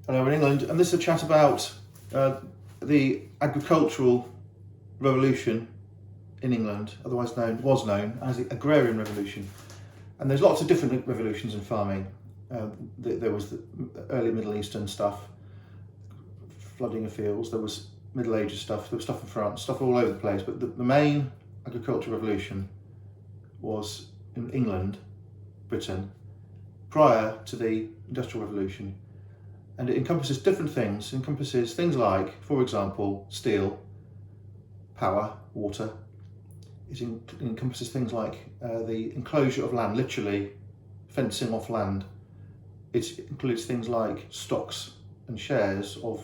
in England, and this is a chat about the agricultural revolution in England, otherwise was known as the Agrarian Revolution. And there's lots of different revolutions in farming. There was the early Middle Eastern stuff, flooding of fields. There was Middle Ages stuff. There was stuff in France, stuff all over the place. But the main agricultural revolution was in England, Britain, prior to the Industrial Revolution. And it encompasses different things. It encompasses things like, for example, steel, power, water. It encompasses things like the enclosure of land, literally fencing off land. It includes things like stocks and shares of,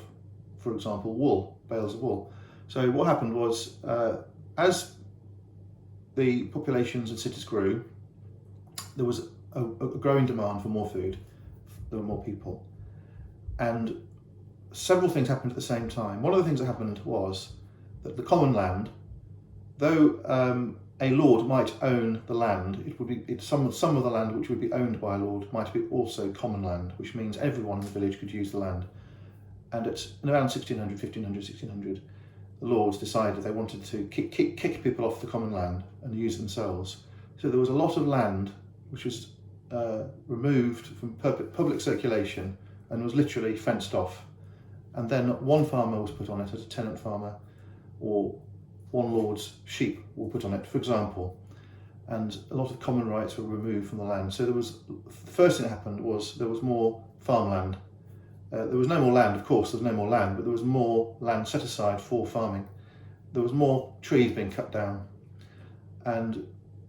for example, wool, bales of wool. So what happened was, as the populations in cities grew, there was a growing demand for more food. There were more people. And several things happened at the same time. One of the things that happened was that the common land, though a lord might own the land, it would be some of the land which would be owned by a lord might be also common land, which means everyone in the village could use the land. And in around 1600, the lords decided they wanted to kick people off the common land and use themselves. So there was a lot of land which was removed from public circulation and was literally fenced off. And then one farmer was put on it as a tenant farmer, or one lord's sheep were put on it, for example. And a lot of common rights were removed from the land. So the first thing that happened was there was more farmland. There was no more land, of course, there was no more land, but there was more land set aside for farming. There was more trees being cut down. And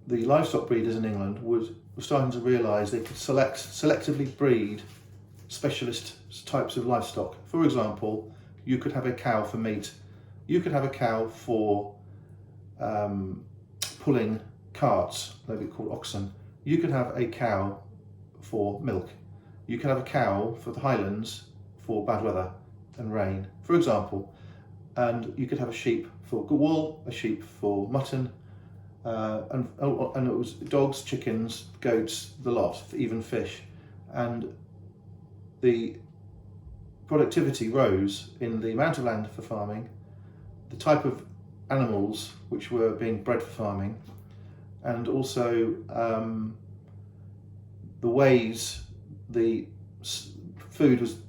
the livestock breeders in England were starting to realise they could selectively breed specialist types of livestock. For example, you could have a cow for meat. You could have a cow for pulling carts, they'd be called oxen. You could have a cow for milk. You could have a cow for the Highlands for bad weather and rain, for example. And you could have a sheep for wool, a sheep for mutton, and it was dogs, chickens, goats, the lot, even fish. And the productivity rose in the amount of land for farming, the type of animals which were being bred for farming, and also the ways the food was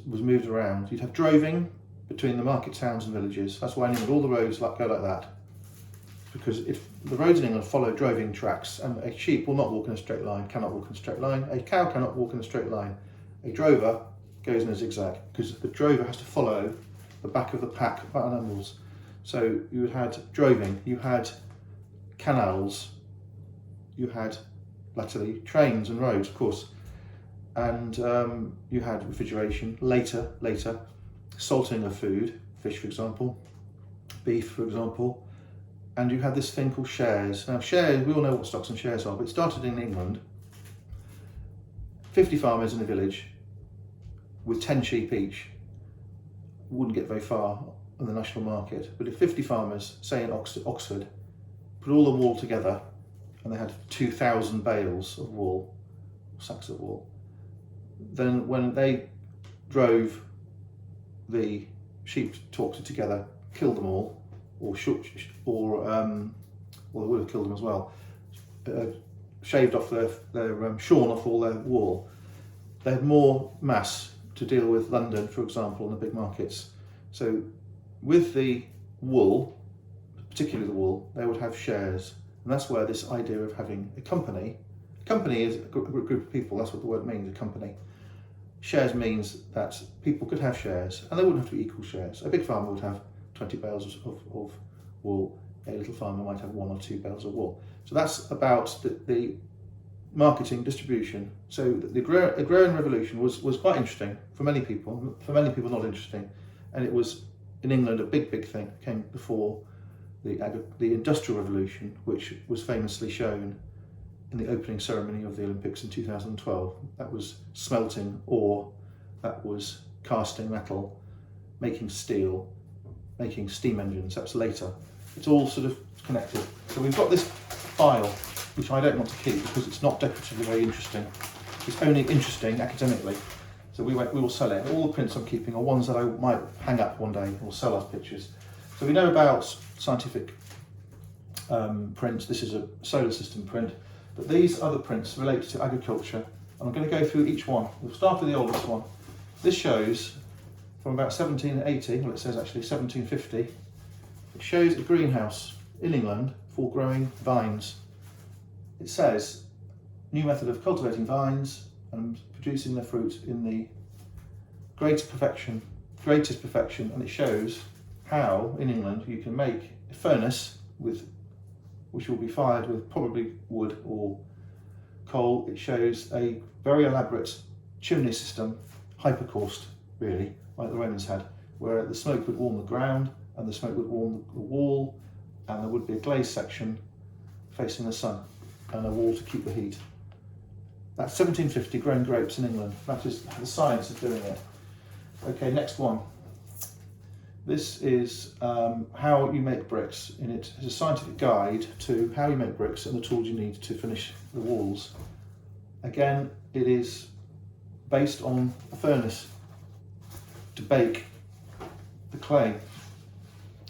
moved around. You'd have droving between the market towns and villages. That's why in England all the roads go like that, because if the roads in England follow droving tracks, and a sheep will not walk in a straight line, cannot walk in a straight line. A cow cannot walk in a straight line. A drover goes in a zigzag, because the drover has to follow the back of the pack of animals. So you had droving, you had canals, you had latterly trains and roads, of course, and you had refrigeration, later, salting of food, fish for example, beef for example, and you had this thing called shares. Now shares, we all know what stocks and shares are, but it started in England. 50 farmers in a village with 10 sheep each wouldn't get very far on the national market. But if 50 farmers, say in Oxford, put all the wool together and they had 2,000 bales of wool, sacks of wool, then when they drove the sheep together, killed them all, or they would have killed them as well, shaved off shorn off all their wool, they had more mass to deal with London, for example, and the big markets. So with the wool, particularly the wool, they would have shares. And that's where this idea of having a company is a group of people, that's what the word means, a company. Shares means that people could have shares, and they wouldn't have to be equal shares. A big farmer would have 20 bales of wool, a little farmer might have 1 or 2 bales of wool. So that's about the marketing, distribution. So the Agrarian Revolution was quite interesting for many people not interesting, and it was in England a big thing. It came before the Industrial Revolution, which was famously shown in the opening ceremony of the Olympics in 2012. That was smelting ore, that was casting metal, making steel, making steam engines. That's later. It's all sort of connected. So we've got this file, which I don't want to keep because it's not decoratively very interesting. It's only interesting academically. So we will sell it. All the prints I'm keeping are ones that I might hang up one day or sell as pictures. So we know about scientific prints. This is a solar system print, but these other prints relate to agriculture, and I'm going to go through each one. We'll start with the oldest one. This shows from about 1780, well it says actually 1750, it shows a greenhouse in England for growing vines. It says, new method of cultivating vines and producing their fruit in the greatest perfection, and it shows how in England you can make a furnace which will be fired with probably wood or coal. It shows a very elaborate chimney system, hypercaust really, like the Romans had, where the smoke would warm the ground and the smoke would warm the wall, and there would be a glazed section facing the sun and a wall to keep the heat. That's 1750, growing grapes in England. That is the science of doing it. Okay, next one. This is how you make bricks. In it is a scientific guide to how you make bricks and the tools you need to finish the walls. Again, it is based on a furnace to bake the clay,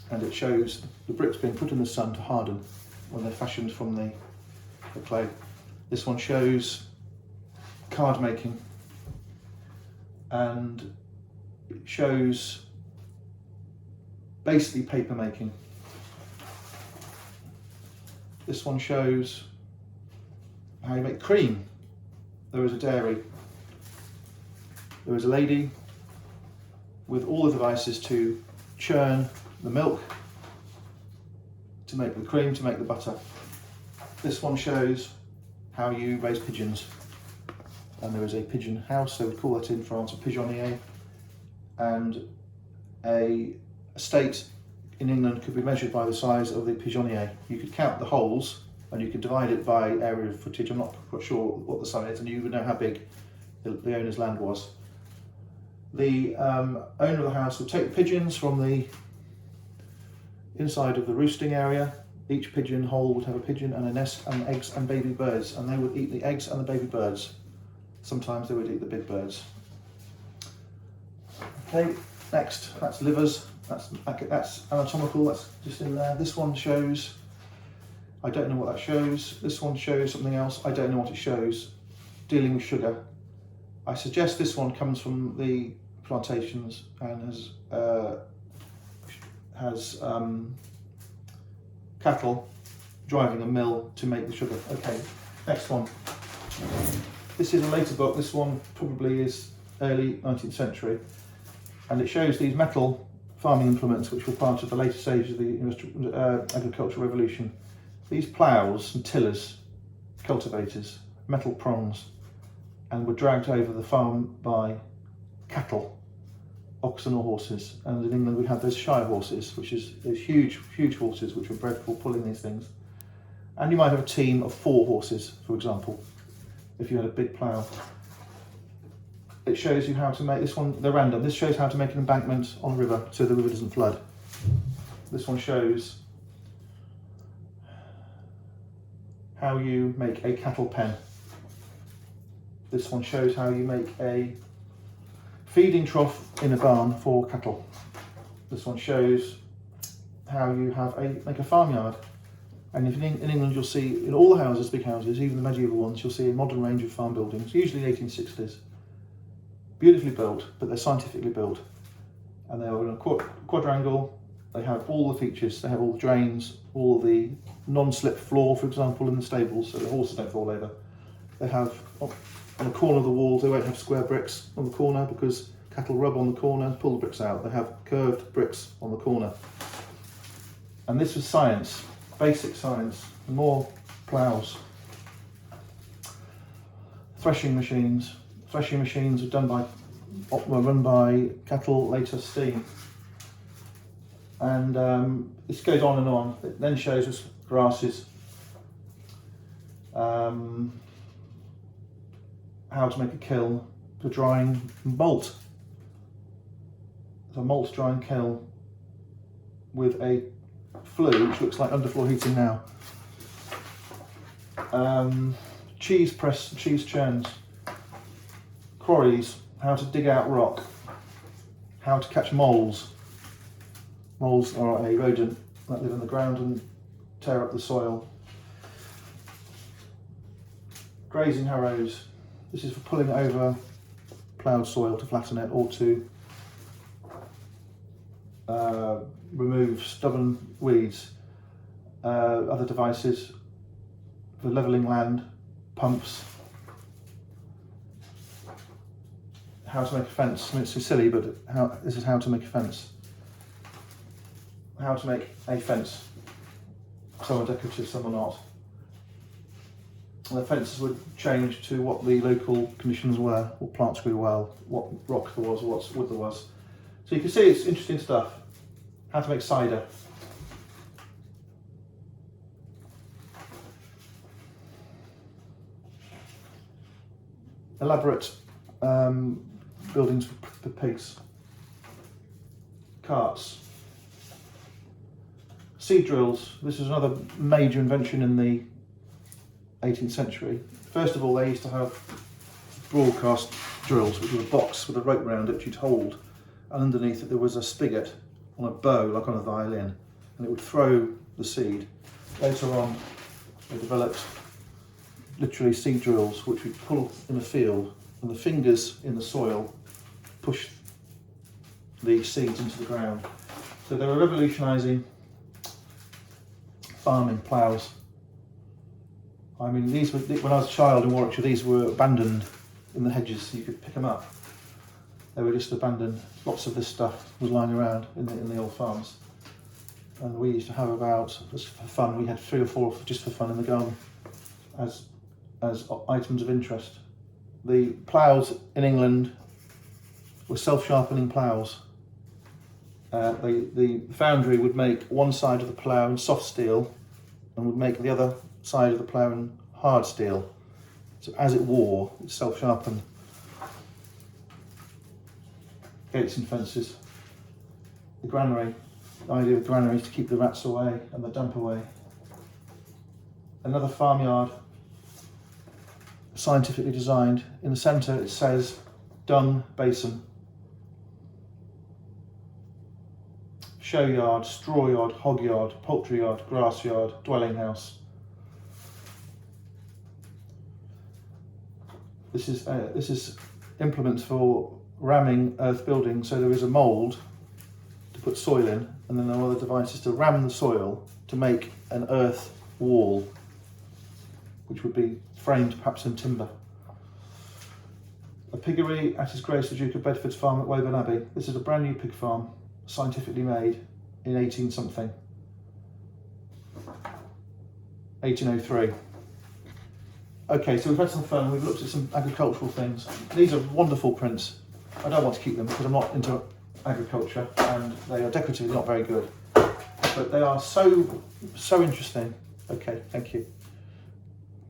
and it shows the bricks being put in the sun to harden when they're fashioned from the clay. This one shows card making, and it shows basically paper making. This one shows how you make cream. There is a dairy. There is a lady with all the devices to churn the milk, to make the cream, to make the butter. This one shows how you raise pigeons. And there is a pigeon house, so we call that in France a pigeonnier. And a estate in England could be measured by the size of the pigeonnier. You could count the holes and you could divide it by area of footage. I'm not quite sure what the sum is, and you would know how big the owner's land was. The owner of the house would take the pigeons from the inside of the roosting area. Each pigeon hole would have a pigeon and a nest and eggs and baby birds, and they would eat the eggs and the baby birds. Sometimes they would eat the big birds. Okay, next, that's livers. That's anatomical, that's just in there. This one shows, I don't know what that shows. This one shows something else, I don't know what it shows. Dealing with sugar. I suggest this one comes from the plantations and has cattle driving a mill to make the sugar. Okay, next one. This is a later book. This one probably is early 19th century, and it shows these metal farming implements which were part of the later stages of the agricultural revolution. These ploughs and tillers, cultivators, metal prongs, and were dragged over the farm by cattle, oxen or horses. And in England we had those shire horses, which is those huge horses which were bred for pulling these things. And you might have a team of 4 horses, for example, if you had a big plough. It shows you how to make, this one, they're random, this shows how to make an embankment on a river so the river doesn't flood. This one shows how you make a cattle pen. This one shows how you make a feeding trough in a barn for cattle. This one shows how you make a farmyard. And if in England you'll see, in all the houses, big houses, even the medieval ones, you'll see a modern range of farm buildings, usually 1860s. Beautifully built, but they're scientifically built. And they're in a quadrangle. They have all the features. They have all the drains, all the non-slip floor, for example, in the stables, so the horses don't fall over. They have, on the corner of the walls, they won't have square bricks on the corner because cattle rub on the corner and pull the bricks out. They have curved bricks on the corner. And this was science, basic science. More ploughs. Threshing machines. Threshing machines were run by cattle, later steam. And this goes on and on. It then shows us grasses, how to make a kiln for drying malt. It's a malt drying kiln with a flue, which looks like underfloor heating now. Cheese press, cheese churns, quarries how to dig out rock, how to catch moles. Moles are a rodent that live in the ground and tear up the soil. Grazing harrows. This is for pulling over ploughed soil to flatten it or to remove stubborn weeds. Other devices for levelling land, pumps. How to make a fence. I mean, it's so silly, but this is how to make a fence. How to make a fence. Some are decorative, some are not. And the fences would change to what the local conditions were, what plants grew well, what rock there was, what wood there was. So you can see it's interesting stuff. How to make cider. Elaborate buildings for pigs. Carts. Seed drills. This is another major invention in the 18th century. First of all, they used to have broadcast drills, which was a box with a rope around it which you'd hold, and underneath it there was a spigot on a bow, like on a violin, and it would throw the seed. Later on, they developed literally seed drills, which we pull in a field, and the fingers in the soil push the seeds into the ground. So they were revolutionising farming, ploughs. I mean, these were, when I was a child in Warwickshire, these were abandoned in the hedges, so you could pick them up. They were just abandoned. Lots of this stuff was lying around in the old farms. And we used to have about, just for fun, we had 3 or 4 just for fun in the garden as items of interest. The ploughs in England were self-sharpening ploughs. The foundry would make one side of the plough in soft steel and would make the other side of the plough in hard steel. So as it wore, it self-sharpened. Gates and fences. The granary. The idea of the granary is to keep the rats away and the damp away. Another farmyard, scientifically designed. In the centre it says dung basin. Show yard, straw yard, hog yard, poultry yard, grass yard, dwelling house. This is implements for ramming earth building. So there is a mould to put soil in, and then there are other devices to ram the soil to make an earth wall, which would be framed perhaps in timber. A piggery at His Grace the Duke of Bedford's farm at Woburn Abbey. This is a brand new pig farm, scientifically made in 1803. Okay, so we've had some fun, we've looked at some agricultural things. These are wonderful prints. I don't want to keep them because I'm not into agriculture and they are decoratively not very good. But they are so interesting. Okay, thank you.